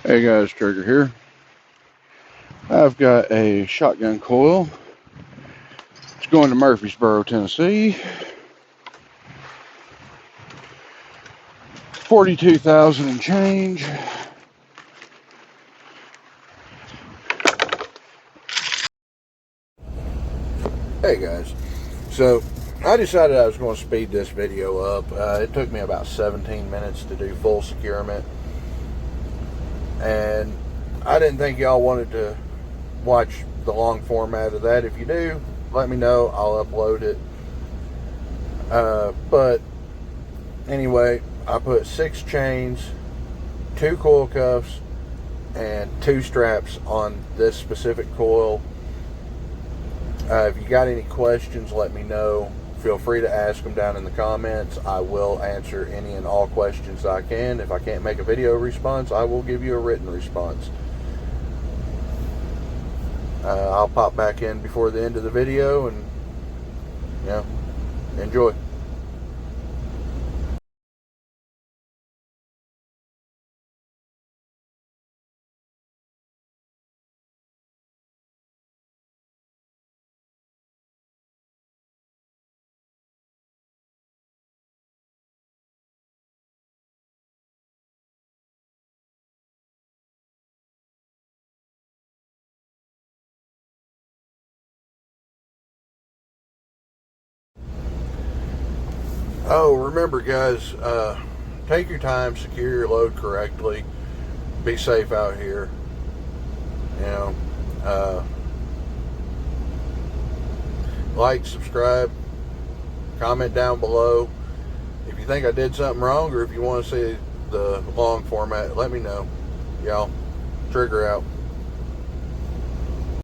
Hey guys, Trigger here. I've got a shotgun coil. It's going to Murfreesboro, Tennessee. 42,000 and change. Hey guys, so I decided I was going to speed this video up. It took me about 17 minutes to do full securement, and I didn't think y'all wanted to watch the long format of that. If you do, let me know. I'll upload it. But anyway, I put 6 chains, 2 coil cuffs, and 2 straps on this specific coil. If you got any questions, let me know. Feel free to ask them down in the comments. I will answer any and all questions I can. If I can't make a video response, I will give you a written response. I'll pop back in before the end of the video and, enjoy. Oh, remember guys, take your time, secure your load correctly, be safe out here. Like, subscribe, comment down below. If you think I did something wrong, or if you want to see the long format, let me know. Y'all, Trigger out.